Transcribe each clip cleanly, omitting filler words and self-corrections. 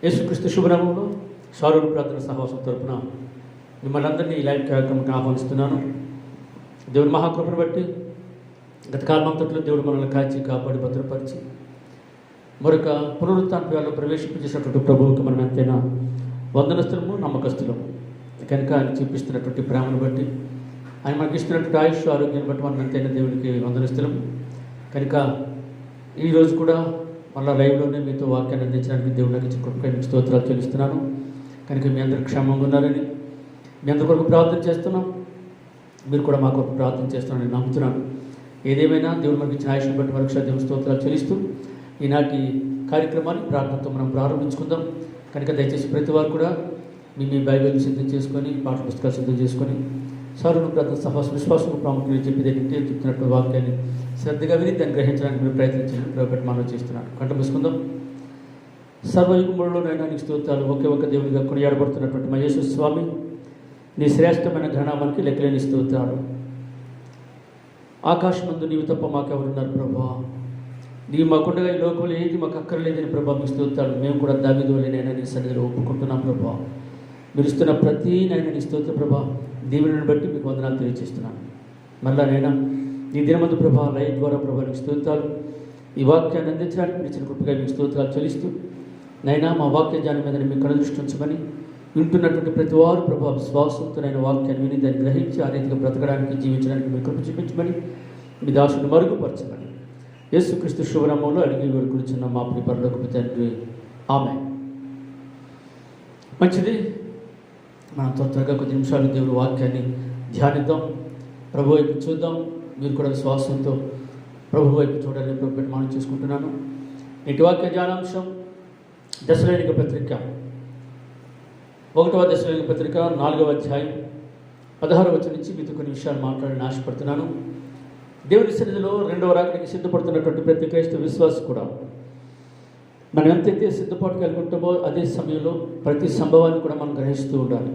యేసుక్రీస్తు శుభనామంలో షారూరు ప్రార్థన సహవాసం తరపున మిమ్మల్ని అందరినీ ఈ లైవ్ కార్యక్రమానికి ఆహ్వానిస్తున్నాను. దేవుని మహాకృపను బట్టి గత కాలమంతట్లో దేవుడు మనల్ని కాచి కాపాడి భద్రపరిచి మరొక పునరుత్థానంలో ప్రవేశించేసినటువంటి ప్రభువుకి మనం ఎంతైనా వందనస్తులము, నమ్మకస్తులము. కనుక ఆయన చూపిస్తున్నటువంటి ప్రేమను బట్టి, ఆయన మనకి ఇస్తున్నటువంటి ఆయుష్ ఆరోగ్యాన్ని బట్టి మనం ఎంతైనా దేవునికి వందనస్తులము. కనుక ఈరోజు కూడా మళ్ళీ లైవ్లోనే మీతో వాక్యాన్ని అందించడానికి దేవుడికి ఇచ్చిన కృపకై మీకు స్తోత్రాలు చెల్లిస్తున్నాను. కనుక మీ అందరూ క్షేమంగా ఉన్నారని, మీ అందరి కొరకు ప్రార్థన చేస్తున్నాం. మీరు కూడా మా కొరకు ప్రార్థన చేస్తున్నారని నమ్ముతున్నాను. ఏదేమైనా దేవుడు మనకి ఇచ్చిన ఆయుష్ని బట్టి మరొకసారి దేవుని స్తోత్రాలు చెల్లిస్తూ ఈనాటి కార్యక్రమాన్ని ప్రార్థనతో మనం ప్రారంభించుకుందాం. కనుక దయచేసి ప్రతి వారు కూడా మీ బైబిల్ని సిద్ధం చేసుకొని, పాఠ పుస్తకాలు సిద్ధం చేసుకొని, సారును ప్రార్థన విశ్వాసం ప్రాముఖ్యంగా చెప్పేది ఏంటంటే చెప్తున్నట్టు వాక్యాన్ని శ్రద్ధగా విని దాన్ని గ్రహించడానికి మీరు ప్రయత్నించండి. ప్రభుత్వం మనం చేస్తున్నాను. కంట పుసుకుందాం. సర్వయుగములలో నైనా నీకు స్తోత్రాలు. ఒకే ఒక దేవునిగా కొనియాడబడుతున్నటువంటి మా యేసు స్వామి, నీ శ్రేష్టమైన ఘనామానికి లెక్కలేని స్తోత్రాలు. ఆకాశమందు నీవు తప్ప మాకెవరున్నారు ప్రభా? నీవు మాకుండగా ఈ లోకంలో ఏది మాకు అక్కర్లేదని ప్రభా మీకు స్తోత్రాలు. మేము కూడా దావీదువలెనైనా నీ సన్నిధిలో ఒప్పుకుంటున్నాం ప్రభా. మీరు ఇస్తున్న ప్రతి నైనా నీ స్తోత్ర ప్రభా దీవెనను బట్టి మీకు వందనాలు తెలియజేస్తున్నాను. మళ్ళా నైనా ఈ దినమందు ప్రభా లైవ్ ద్వారా ప్రభా నీకు స్తోత్రాలు. ఈ వాక్యాన్ని అందించడానికి మీరు ఇచ్చిన కృపగా మీకు స్తోత్రాలు చెల్లిస్తూ నైనా మా వాక్య జ్ఞానం మీద మీకు కనుదృష్టి ఉంచమని, వింటున్నటువంటి ప్రతి వారు ప్రభా విశ్వాసంతో నైనా వాక్యాన్ని విని దాన్ని గ్రహించి ఆ రీతిగా బ్రతకడానికి, జీవించడానికి మీరు కృప చూపించమని, మీ దాసుని మరుగుపరచమని యేసుక్రీస్తు శుభనామంలో అడిగి వేడుకొనుచున్న మా ప్రియ పరలోకపు తండ్రి, ఆమేన్. మంచిది. మనం త్వరగా కొద్ది నిమిషాలు దేవుడి వాక్యాన్ని ధ్యానిద్దాం, ప్రభు వైపు చూద్దాం. మీరు కూడా విశ్వాసంతో ప్రభు వైపు చూడాలని ప్రభు మనం చేసుకుంటున్నాను. నేటి వాక్య ధ్యానాంశం దశలోనిక పత్రిక 1వ దశలోనిక పత్రిక 4వ అధ్యాయం 16వ వచనం నుంచి మీతో కొన్ని విషయాలు మాట్లాడాలని ఆశపడుతున్నాను. దేవుని సన్నిధిలో 2వ రాకడికి సిద్ధపడుతున్నటువంటి ప్రతి క్రైస్తవ విశ్వాసి కూడా మనం ఎంతైతే సిద్ధపాటు కలిగి ఉంటామో అదే సమయంలో ప్రతి సంభవాన్ని కూడా మనం గ్రహిస్తూ ఉండాలి.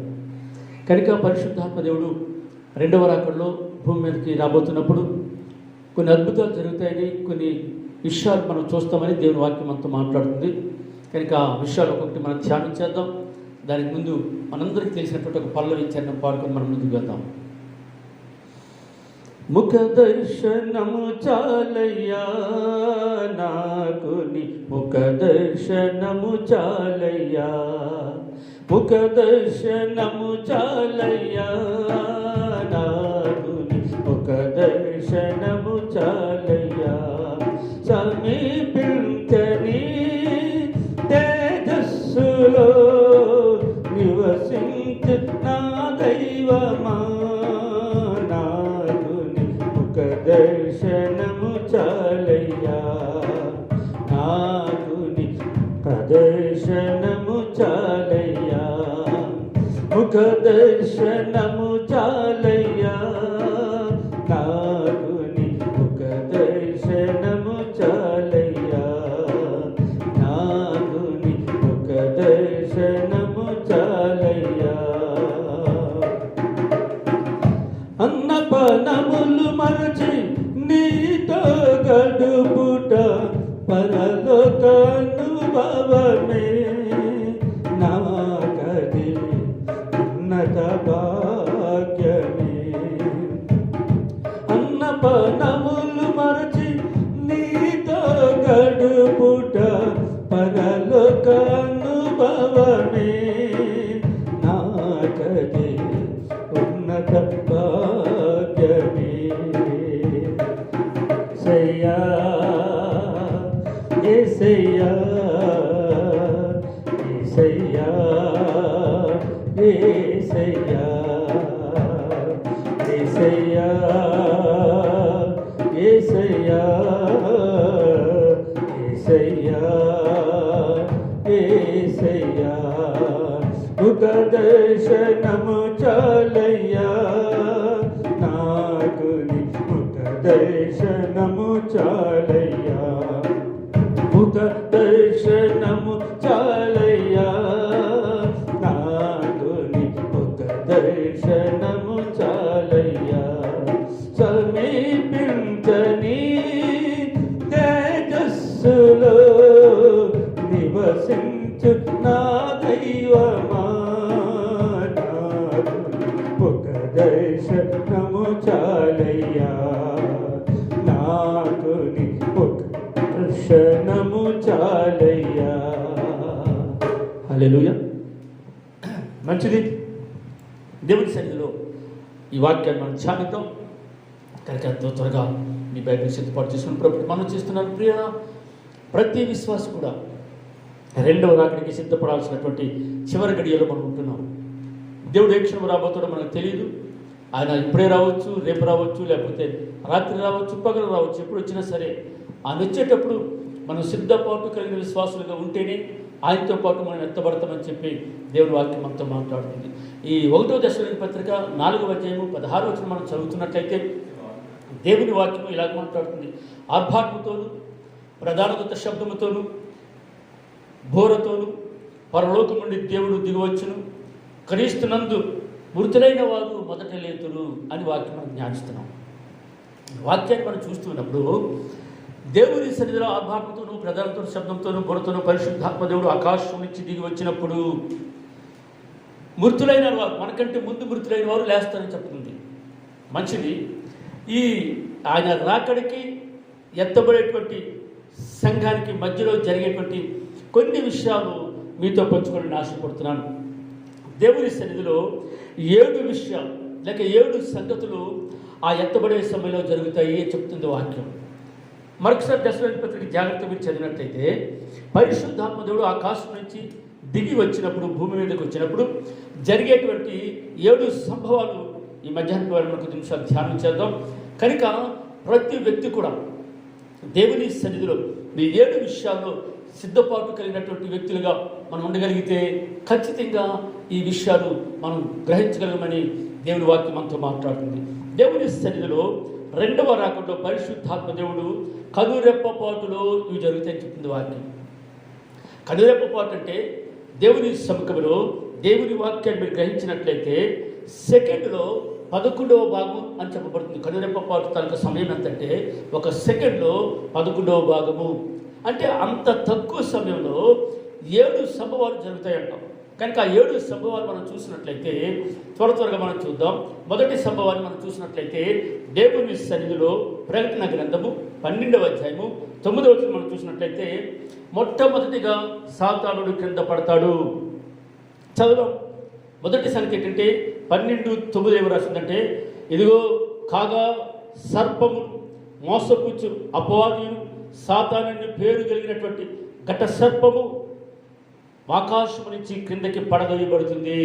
కనుక పరిశుద్ధాత్మ దేవుడు 2వ రాకడలో భూమి మీదకి రాబోతున్నప్పుడు కొన్ని అద్భుతాలు జరుగుతాయని, కొన్ని విషయాలు మనం చూస్తామని దేవుని వాక్యం అంతా మాట్లాడుతుంది. కనుక ఆ విషయాలు ఒక్కొక్కటి మనం ధ్యానం చేద్దాం. దానికి ముందు మనందరికీ తెలిసినటువంటి ఒక పల్లవి చరణం పాడుకొని మనం ముందుకు వెళ్దాం. ముఖ దర్శనము చాలయ్యా నాకు, నీ ముఖ దర్శనము చాలయ్యా, ముఖ దర్శనము చాలయ్యా నాకు, నీ ముఖ దర్శనము చాలయ్యా. సమీపించని తేజస్సులో నివసించు నా దైవమా, నాకు నీ ముఖ దర్శనము చాలయ్యా, నాకు నీ దర్శనము చాలయ్యా, ముఖ దర్శనము చాలయ్యా, నాకు నీ ముఖ దర్శనము చాలయ్యా, నాకు నీ ముఖ దర్శనము చాలయ్యా. అన్నపానములు మరచి నీతో గడుపుట పరలోకానుభవమే, నాకది ఉన్నత భాగ్యమే. అన్నపానములు మరచి నీతో గడుపుట పరలోకానుభవమే, నాకది ఉన్నత భాగ్యమే. సయ్యా యేసయ్యా, యేసయ్యా, యేసయ్యా, యేసయ్యా, యేసయ్యా, యేసయ్యా, యేసయ్యా. ముఖ దర్శనము చాలయ్యా నాకు, నీ ముఖ దర్శనము చాలయ్యా, ముఖ దర్శనము చాలయ్యా నాకు, నీ ముఖ దర్శనము చాలయ్యా. సమీపించని తేజస్సులో నివసించు నా చాలయ్యా. హల్లెలూయా. మంచిది. దేవుని సన్నిధిలో ఈ వాక్యాన్ని మనం ధ్యానిద్దాం. కనుక ఎంతో త్వరగా మీ బైబిల్ సిద్ధపాటు చేసుకుని ప్రభుత్వం మనం చేస్తున్నాను. ప్రియ ప్రతి విశ్వాసం కూడా రెండవ రాకడికి సిద్ధపడాల్సినటువంటి చివరి గడియలో మనం ఉంటున్నాం. దేవుడు ఏ క్షణం రాబోతాడో మనకు తెలియదు. ఆయన ఇప్పుడే రావచ్చు, రేపు రావచ్చు, లేకపోతే రాత్రి రావచ్చు, పగలు రావచ్చు. ఎప్పుడు వచ్చినా సరే ఆయన వచ్చేటప్పుడు మనం సిద్ధపాటు కలిగిన విశ్వాసులుగా ఉంటేనే ఆయనతో పాటు మనం ఎత్తబడతామని చెప్పి దేవుని వాక్యం మనతో మాట్లాడుతుంది. ఈ 1వ దశలోని పత్రిక 4వ అధ్యాయము 16వ వచనం మనం చదువుతున్నట్లయితే దేవుని వాక్యము ఇలాగ మాట్లాడుతుంది. ఆర్భాటముతోను, ప్రధాన దూత శబ్దముతోను, బోరతోను పరలోకం నుండి దేవుడు దిగివచ్చును, క్రీస్తునందు మృతులైన వారు మొదట లేతురు అని వాక్యం మనం జ్ఞానిస్తున్నాం. వాక్యాన్ని మనం చూస్తున్నప్పుడు దేవుని సన్నిధిలో ఆర్భాటంతోనూ, ప్రధానతో శబ్దంతోనూ, బోరతోనూ పరిశుద్ధాత్మ దేవుడు ఆకాశం నుంచి దిగి వచ్చినప్పుడు మృతులైన వారు, మనకంటే ముందు మృతులైన వారు లేస్తారని చెప్తుంది. మంచిది. ఈ ఆయన రాకడికి ఎత్తబడేటువంటి సంఘానికి మధ్యలో జరిగేటువంటి కొన్ని విషయాలు మీతో పంచుకొని ఆశపడుతున్నాను. దేవుని సన్నిధిలో 7 విషయాలు లేక 7 సంగతులు ఆ ఎత్తబడే సమయంలో జరుగుతాయి అని చెప్తుంది వాక్యం. మరొకసారి దశలోని పత్రిక జాగ్రత్త మీరు చదివినట్లయితే పరిశుద్ధాత్మ దేవుడు ఆకాశం నుంచి దిగి వచ్చినప్పుడు, భూమి మీదకి వచ్చినప్పుడు జరిగేటువంటి 7 సంభవాలు ఈ మధ్యాహ్నం వారి మనకు నిమిషాలు ధ్యానం చేద్దాం. కనుక ప్రతి వ్యక్తి కూడా దేవుని సన్నిధిలో ఈ 7 విషయాల్లో సిద్ధపాటు కలిగినటువంటి వ్యక్తులుగా మనం ఉండగలిగితే ఖచ్చితంగా ఈ విషయాలు మనం గ్రహించగలమని దేవుని వాక్యం మనతో మాట్లాడుతుంది. దేవుని సన్నిధిలో 2వ రాకడలో పరిశుద్ధాత్మ దేవుడు కనురెప్పపాటులో ఇవి జరుగుతాయని చెప్తుంది వాక్యం. కనురెప్పపాటు అంటే దేవుని సముఖంలో దేవుని వాక్యాన్ని మీరు గ్రహించినట్లయితే సెకండ్లో 11వ భాగం అని చెప్పబడుతుంది. కనురెప్పపాటు తనకు సమయం ఎంతంటే 1 సెకండ్లో 11వ భాగము. అంటే అంత తక్కువ సమయంలో 7 సంభవాలు జరుగుతాయంటాం. కనుక ఆ 7 సంభవాలు మనం చూసినట్లయితే త్వరగా మనం చూద్దాం. మొదటి సంభవాన్ని మనం చూసినట్లయితే దేవుని సన్నిధిలో ప్రకటన గ్రంథము 12వ అధ్యాయము 9వ వచనం మనం చూసినట్లయితే మొట్టమొదటిగా సాతానుడు క్రింద పడతాడు. చదువుదాం. మొదటి సంగతి ఏంటంటే 12:9 ఏమి రాసిందంటే, ఇదిగో కాగా సర్పము మోసపుచ్చు అపవాదియు సాతాను పేరు కలిగినటువంటి ఘట సర్పము ఆకాశము నుంచి క్రిందకి పడదోయబడుతుంది.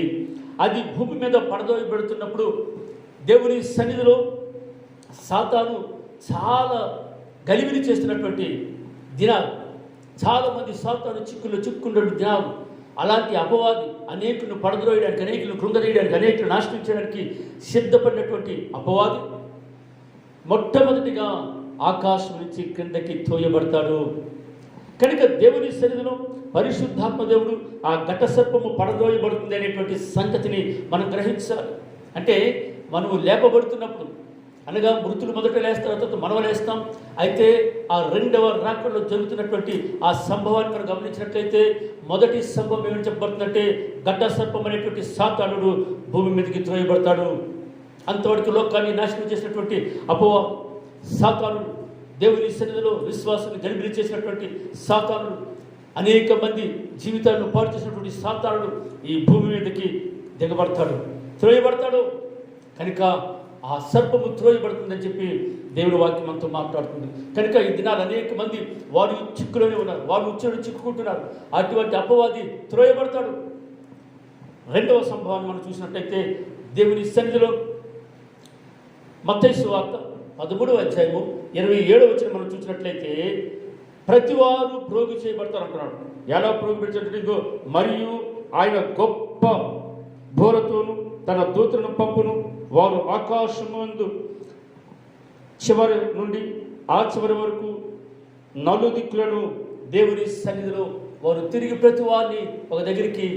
అది భూమి మీద పడదోయబడుతున్నప్పుడు దేవుని సన్నిధిలో సాతాను చాలా గలిబిలి చేస్తున్నటువంటి దినాలు, చాలామంది సాతాను చిక్కుల్లో చిక్కుకున్న దినాలు. అలాంటి అపవాది అనేకులను పడద్రోయడానికి, అనేకులను కృంగదీయడానికి, అనేకులను నాశనం చేయడానికి సిద్ధపడినటువంటి అపవాది మొట్టమొదటిగా ఆకాశం నుంచి క్రిందకి తోయబడతాడు. కనుక దేవుని సన్నిధిలో పరిశుద్ధాత్మ దేవుడు ఆ ఘట సర్పము పడద్రోయబడుతుంది అనేటువంటి సంగతిని మనం గ్రహించాలి. అంటే మనము లేపబడుతున్నప్పుడు, అనగా మృతులు మొదట లేస్తారు, తర్వాత మనం లేస్తాం. అయితే ఆ 2వ రాకడలో జరుగుతున్నటువంటి ఆ సంభవాన్ని మనం గమనించినట్లయితే మొదటి సంభవం ఏమని చెప్పబడుతుందంటే ఘట సర్పం అనేటువంటి సాతానుడు భూమి మీదకి త్రోయబడతాడు. అంతవరకు లోకాన్ని నాశనం చేసినటువంటి అపవాది సాతానుడు, దేవుని సన్నిధిలో విశ్వాసాన్ని గలిబిలి చేసినటువంటి సాతానుడు, అనేక మంది జీవితాలను పాడు చేసినటువంటి సాతానుడు ఈ భూమి మీదకి దిగబడతాడు, త్రోయబడతాడు. కనుక ఆ సర్పము త్రోయబడుతుందని చెప్పి దేవుని వాక్యం అంతా మాట్లాడుతుంది. కనుక ఈ దినాలు అనేక మంది వారు చిక్కులోనే ఉన్నారు, వారు ఉచ్చులో చిక్కుకుంటున్నారు. అటువంటి అపవాది త్రోయబడతాడు. 2వ సంభవాన్ని మనం చూసినట్లయితే దేవుని సన్నిధిలో మత్తయి సువార్త 13వ అధ్యాయము 27వ వచనం మనం చూసినట్లయితే ప్రతివారు ప్రోగు చేయబడతారు అంటున్నాడు. ఎలా ప్రోగు పెట్టినట్టు, మరియు ఆయన గొప్ప బోరతోను తన దూతలను పంపును, వారు ఆకాశమందు చివరి నుండి ఆ చివరి వరకు నలుదిక్కులను దేవుని సన్నిధిలో వారు తిరిగి ప్రతి వారిని ఒక దగ్గరికి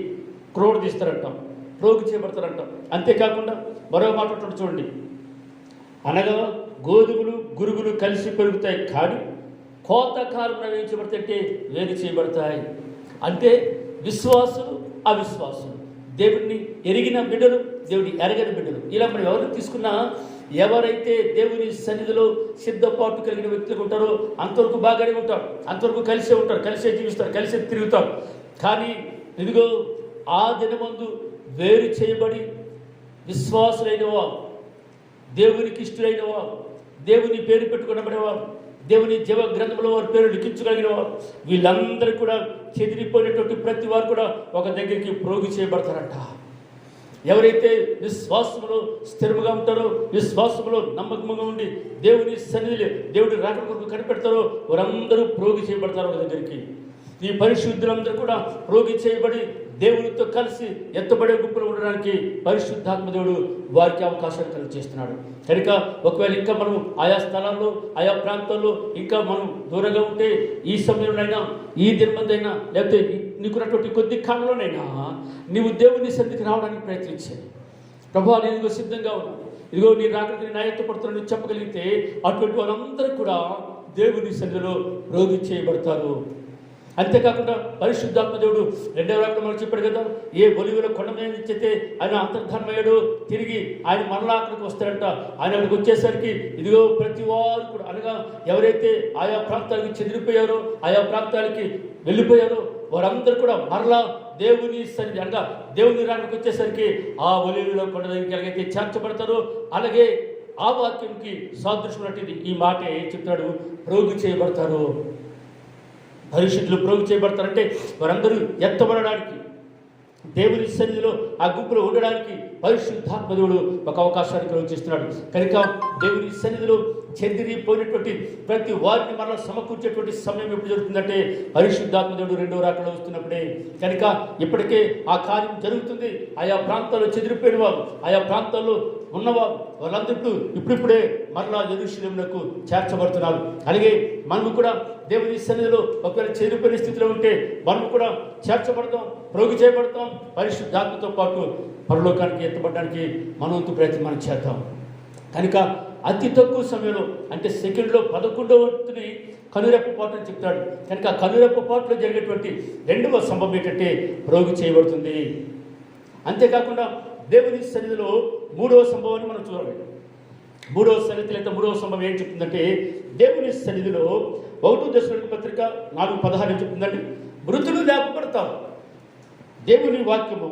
క్రోడదీస్తారంటాం, ప్రోగు చేయబడతారంటాం. అంతేకాకుండా మరో మాట చూడండి, అనగా గోధుమలు గురుగులు కలిసి పెరుగుతాయి కానీ కోతకాలం ప్రవేశించబడితే వేరు చేయబడతాయి. అంటే విశ్వాసులు అవిశ్వాసులు, దేవుడిని ఎరిగిన బిడ్డలు, దేవుడిని ఎరగని బిడ్డలు, ఇలా మనం ఎవరిని తీసుకున్నా ఎవరైతే దేవుని సన్నిధిలో సిద్ధపాటు కలిగిన వ్యక్తులు ఉంటారో అంతవరకు బాగానే ఉంటారు, అంతవరకు కలిసే ఉంటారు, కలిసే జీవిస్తారు, కలిసే తిరుగుతారు. కానీ ఇదిగో ఆ దినమందు వేరు చేయబడి విశ్వాసులైన వారు, దేవునికి ఇష్టలైన వారు, దేవుని పేరు పెట్టుకునబడే వారు, దేవుని జీవ గ్రంథంలో వారి పేరు లిఖించగలిగిన వారు, వీళ్ళందరూ కూడా చెదిరిపోయినటువంటి ప్రతి వారు కూడా ఒక దగ్గరికి ప్రోగు చేయబడతారంట. ఎవరైతే విశ్వాసములో స్థిరముగా ఉంటారో, విశ్వాసములో నమ్మకంగా ఉండి దేవుని సన్నిధిలో దేవుడి రాకడ కొరకు కనిపెడతారో వారందరూ ప్రోగు చేయబడతారు ఒక దగ్గరికి. ఈ పరిశుద్ధులందరూ కూడా ప్రోగి చేయబడి దేవునితో కలిసి ఎత్తబడే గుంపులు ఉండడానికి పరిశుద్ధాత్మ దేవుడు వారికి అవకాశాలు కలిగి చేస్తున్నాడు. కనుక ఒకవేళ ఇంకా మనం ఆయా స్థలాల్లో, ఆయా ప్రాంతాల్లో ఇంకా మనం దూరంగా ఉంటే ఈ సమయంలోనైనా, ఈ దినమందైనా, లేకపోతే నీకున్నటువంటి కొద్ది కాలంలోనైనా నీవు దేవుని సన్నిధికి రావడానికి ప్రయత్నించాలి. ప్రభువా, నేను ఇదిగో సిద్ధంగా ఉన్నాను, ఇదిగో నీ రాకడికి నా ఎత్తపడుతున్నాను చెప్పగలిగితే అటువంటి వారందరూ కూడా దేవుని సన్నిధిలో రోగి చేయబడతారు. అంతేకాకుండా పరిశుద్ధాత్మ దేవుడు రెండవ రాకడ మనం చెప్పాడు కదా, ఏ బొలివలో కొండ మీద ఇచ్చితే ఆయన అంతర్ధానమయ్యాడు, తిరిగి ఆయన మరలా అక్కడికి వస్తాడంట. ఆయన అక్కడికి వచ్చేసరికి ఇదిగో ప్రతి వారు కూడా, అనగా ఎవరైతే ఆయా ప్రాంతాలకు చెదిరిపోయారో, ఆయా ప్రాంతాలకి వెళ్ళిపోయారో వారందరూ కూడా మరలా దేవుని సన్నిధి అనగా దేవుని రాకడికి వచ్చేసరికి ఆ బొలివలో కొండ దగ్గరికి ఎలాగైతే చేర్చబడతారో అలాగే ఆ వాక్యంకి సాదృశ్యమైనటువంటి ఈ మాటే చెప్తాడు, ప్రోగు చేయబడతారు. పరిశుద్ధులు ప్రోగు చేయబడతారంటే వారందరూ ఎత్తబడడానికి, దేవుని సన్నిధిలో ఆ గుంపులో ఉండడానికి పరిశుద్ధాత్మ దేవుడు ఒక అవకాశాన్ని కలుగజేస్తున్నాడు. కనుక దేవుని సన్నిధిలో చెదిరిపోయినటువంటి ప్రతి వారిని మరలా సమకూర్చేటువంటి సమయం ఎప్పుడు జరుగుతుందంటే పరిశుద్ధాత్మ దేవుడు రెండవ రాకడలో వస్తున్నప్పుడే. కనుక ఇప్పటికే ఆ కార్యం జరుగుతుంది. ఆయా ప్రాంతాల్లో చెదిరిపోయిన వారు, ఆయా ప్రాంతాల్లో ఉన్నవారు వాళ్ళందరూ ఇప్పుడిప్పుడే మరలా యెరూషలేమునకు చేర్చబడుతున్నారు. అలాగే మనము కూడా దేవుని సన్నిధిలో ఒకవేళ చెదిరిపోయిన స్థితిలో ఉంటే మనము కూడా చేర్చబడతాం, ప్రోగు చేయబడతాం. పరిశుద్ధాత్మతో పాటు పరలోకానికి ఎత్తబడడానికి మనవంతు ప్రయత్నం మనం చేద్దాం. కనుక అతి తక్కువ సమయంలో అంటే సెకండ్లో 11వ వంతుని కనురెప్పపాటు అని చెప్తాడు. కనుక కనురెప్పపాటులో జరిగేటువంటి రెండవ సంభవం ఏంటంటే ప్రోగు చేయబడుతుంది. అంతేకాకుండా దేవుని సన్నిధిలో మూడవ సంభవాన్ని మనం చూడాలి. మూడవ సన్నిధి లేదా మూడవ సంభవం ఏం చెప్తుందంటే దేవుని సన్నిధిలో 1 దశలోనిక పత్రిక 4:16 చెప్తుందండి, మృతులు లేపబడతారు. దేవుని వాక్యము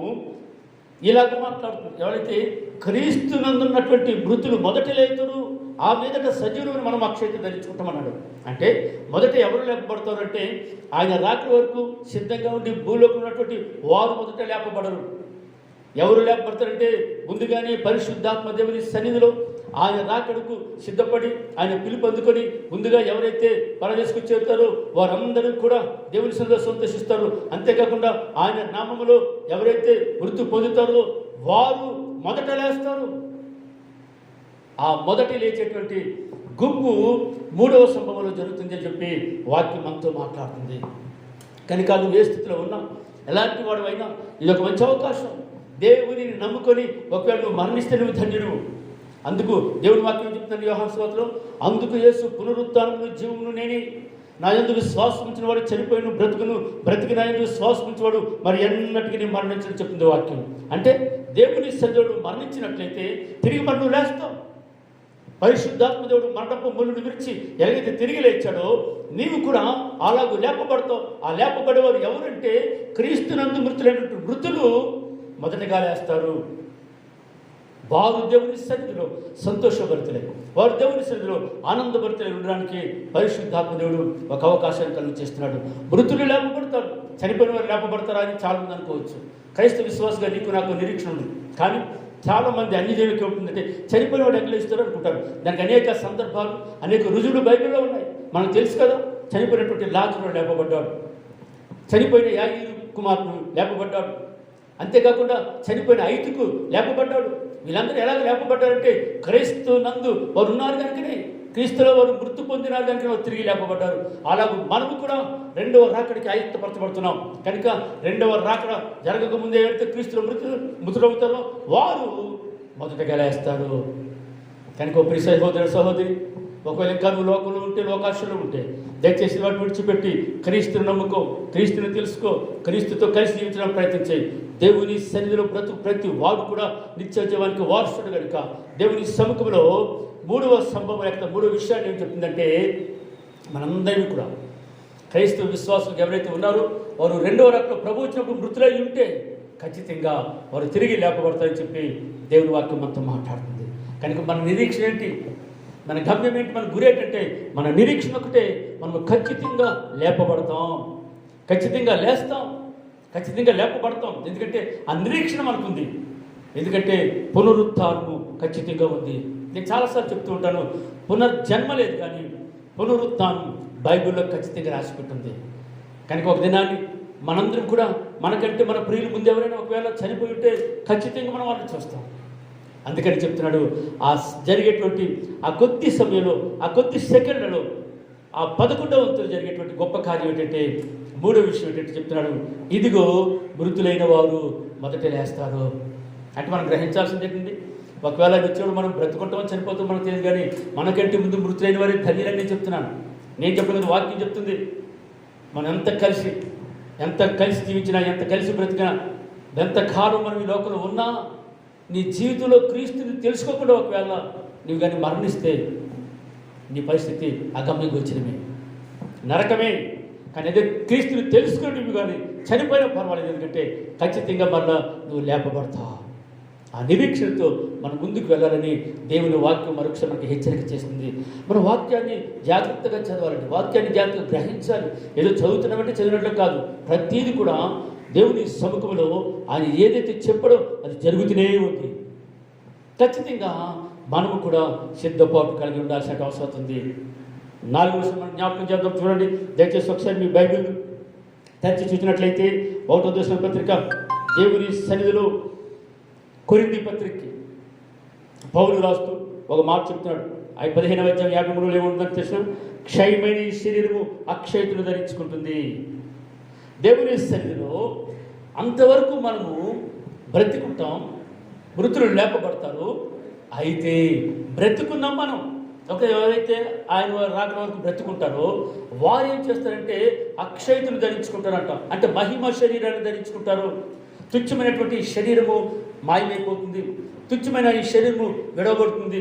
ఇలాగ మాట్లాడుతుంది, ఎవరైతే క్రీస్తునందున్నటువంటి మృతులు మొదట లేతురు, ఆ మీదట సజీవులను మనం అక్షయత ధరించుకుంటామన్నాడు. అంటే మొదట ఎవరు లేపబడతారు అంటే ఆయన రాకడ వరకు సిద్ధంగా ఉండి భూలోకి ఉన్నటువంటి వారు మొదట లేపబడరు. ఎవరు లేపబడతారంటే ముందుగానే పరిశుద్ధాత్మ దేవుని సన్నిధిలో ఆయన రాకడకు సిద్ధపడి ఆయన పిలుపు అందుకొని ముందుగా ఎవరైతే పరదేశకు చేరుతారో వారందరూ కూడా దేవుని సన్నిధిలో సంతోషిస్తారు. అంతేకాకుండా ఆయన నామములో ఎవరైతే మృతి పొందుతారో వారు మొదట లేస్తారు. ఆ మొదటి లేచేటువంటి గుంపు మూడవ సంభవంలో జరుగుతుంది అని చెప్పి వాక్యం మనతో మాట్లాడుతుంది. కనుక నువ్వు ఏ స్థితిలో ఉన్నా, ఎలాంటి వాడు అయినా ఇది ఒక మంచి అవకాశం. దేవుని నమ్ముకొని ఒకవేళ నువ్వు మరణిస్తే నువ్వు ధన్యుడు. అందుకు దేవుని వాక్యం చెప్తున్నాను యోహాను సువార్తలో, అందుకు యేసు పునరుత్థానమును జీవమును నేనే, నా యందు విశ్వాసం ఉంచిన వాడు చనిపోయిన బ్రతుకును, బ్రతికి నా యందు విశ్వాసం ఉంచేవాడు మరి ఎన్నటికీ నేను మరణించని చెప్తుంది వాక్యం. అంటే దేవుని సన్నిధిలో మరణించినట్లయితే తిరిగి మనం నువ్వు లేస్తావు. పరిశుద్ధాత్మ దేవుడు మండపం ముళ్ళును విరిచి ఎలాగైతే తిరిగి లేచాడో నీవు కూడా అలాగూ లేపబడతావు. ఆ లేపబడేవారు ఎవరంటే క్రీస్తునందు మృతులైనటువంటి మృతులు మొదటగా లేస్తారు. వారు దేవుని సన్నిధిలో సంతోషభరితులై, వారు దేవుని సన్నిధిలో ఆనందభరితులై ఉండడానికి పరిశుద్ధాత్మ దేవుడు ఒక అవకాశాన్ని కలిగి చేస్తున్నాడు. మృతులు లేపబడతారు, చనిపోయిన వారు లేపబడతారా అని చాలామంది అనుకోవచ్చు. క్రైస్తవ విశ్వాసంగా నీకు నాకు నిరీక్షణ ఉంది. కానీ చాలామంది అన్ని దేవునికి ఏమిటంటే చనిపోయిన వాడు ఎక్కడ ఇస్తారు అనుకుంటారు. దానికి అనేక సందర్భాలు, అనేక రుజువులు బైబిల్లో ఉన్నాయి. మనకు తెలుసు కదా, చనిపోయినటువంటి లాజరు లేపబడ్డాడు, చనిపోయిన యాయీరు కుమారుడు లేపబడ్డాడు, అంతేకాకుండా చనిపోయిన ఐతుకు లేపబడ్డాడు. వీళ్ళందరూ ఎలాగ లేపబడ్డారంటే క్రీస్తు నందు వారు ఉన్నారు కనుకనే, క్రీస్తులో వారు మృతి పొందినారు కనుక వారు తిరిగి లేపబడ్డారు. అలాగే మనము కూడా రెండవ రాకడికి ఆయుక్తపరచబడుతున్నాం. కనుక రెండవ రాకడ జరగకముందే ఎవరైతే క్రీస్తులో మృతులవుతారో వారు మొదటగా లేస్తారు. కనుక ప్రియ సహోదరి ఒకవేళ ఇంకా నువ్వు లోకంలో ఉంటే, లోకాశలో ఉంటే, దయచేసి వాటిని విడిచిపెట్టి క్రీస్తుని నమ్ముకో, క్రీస్తుని తెలుసుకో, క్రీస్తుతో కలిసి జీవించడానికి ప్రయత్నం చేయి. దేవుని సన్నిధిలో ప్రతి వాడు కూడా నిత్య జీవానికి వారసుడు కనుక దేవుని సముఖంలో మూడవ విషయాన్ని ఏం చెప్తుందంటే, మనందరినీ కూడా క్రైస్తవ విశ్వాసులకు ఎవరైతే ఉన్నారో వారు రెండవ రకంలో ప్రభు వచ్చినప్పుడు మృతులై ఉంటే ఖచ్చితంగా వారు తిరిగి లేపబడతారని చెప్పి దేవుని వాక్యం మనతో మాట్లాడుతుంది. కనుక మన నిరీక్షణ ఏంటి, మన గమ్యం ఏంటి, మన గురి ఏంటంటే మన నిరీక్షణ ఒకటే, మనం ఖచ్చితంగా లేపబడతాం, ఖచ్చితంగా లేస్తాం, ఖచ్చితంగా లేపబడతాం. ఎందుకంటే ఆ నిరీక్షణ మనకుంది, ఎందుకంటే పునరుత్థానము ఖచ్చితంగా ఉంది. నేను చాలాసార్లు చెప్తూ ఉంటాను, పునర్జన్మ లేదు, కానీ పునరుత్థానం బైబిల్లో ఖచ్చితంగా రాసిపెట్టింది. కనుక ఒక దినాన్ని మనందరం కూడా మనకంటే మన ప్రియుల ముందు ఎవరైనా ఒకవేళ చనిపోయి ఉంటే ఖచ్చితంగా మనం వాళ్ళని చూస్తాం. అందుకని చెప్తున్నాడు, ఆ జరిగేటువంటి ఆ కొద్ది సమయంలో, ఆ కొద్ది సెకండ్లలో, ఆ 11వ వంతులు జరిగేటువంటి గొప్ప కార్యం ఏంటంటే, మూడో విషయం ఏంటంటే చెప్తున్నాడు, ఇదిగో మృతులైన వారు మొదట లేస్తారు. అంటే మనం గ్రహించాల్సింది ఏంటండి, ఒకవేళ వచ్చాడు మనం బ్రతుకుంటామని చనిపోతాం మనకు తెలియదు, కానీ మనకంటే ముందు మృతులైన వారి ధన్యులని నేను చెప్తున్నాను. నేను చెప్పిన వాక్యం చెప్తుంది, మనం ఎంత కలిసి జీవించినా, ఎంత కలిసి బ్రతికినా, ఎంతకాలం మనం ఈ లోకంలో ఉన్నా, నీ జీవితంలో క్రీస్తుని తెలుసుకోకుండా ఒకవేళ నువ్వు కానీ మరణిస్తే నీ పరిస్థితి అగమ్యంగా వచ్చినమే, నరకమే. కానీ అదే క్రీస్తుని తెలుసుకుని నువ్వు కానీ చనిపోయినా పర్వాలేదు, ఎందుకంటే ఖచ్చితంగా మళ్ళా నువ్వు లేపబడతావు. ఆ నిరీక్షణతో మనం ముందుకు వెళ్ళాలని దేవుని వాక్యం మరొకసారి మనకి హెచ్చరిక చేస్తుంది. మన వాక్యాన్ని జాగ్రత్తగా చదవాలండి, వాక్యాన్ని జాగ్రత్తగా గ్రహించాలి. ఏదో చదువుతున్నామంటే చదివినట్లు కాదు, ప్రతీది కూడా దేవుని సముఖంలో ఆయన ఏదైతే చెప్పడో అది జరుగుతూనే ఉంది. ఖచ్చితంగా మనము కూడా సిద్ధపాటు కలిగి ఉండాల్సిన అవసరం ఉంది. 4వ విషయం మనం జ్ఞాపకం చేద్దాం. చూడండి, దయచేసి ఒకసారి మీ బైబిల్ తెరిచి చూసినట్లయితే 1వ దశల పత్రిక దేవుని సన్నిధిలో కొరింథీ పత్రికకి పౌలు రాస్తూ ఒక మాట చెప్తున్నాడు. 15వ అధ్యాయం 53లో ఏముంటుందని తెలిసిన, క్షయమైన ఈ శరీరము అక్షయతను ధరించుకుంటుంది. దేవుని సన్నిధిలో అంతవరకు మనము బ్రతికుంటాం, మృతులు లేపబడతారు. అయితే బ్రతుకున్నాం మనం, ఎవరైతే ఆయన రాకడ వరకు బ్రతుకుంటారో వారు ఏం చేస్తారంటే అక్షయతను ధరించుకుంటారంట. అంటే మహిమ శరీరాన్ని ధరించుకుంటారు. తుచ్చమైనటువంటి శరీరము మాయమైపోతుంది, తుచ్చమైన ఈ శరీరము విడవబడుతుంది.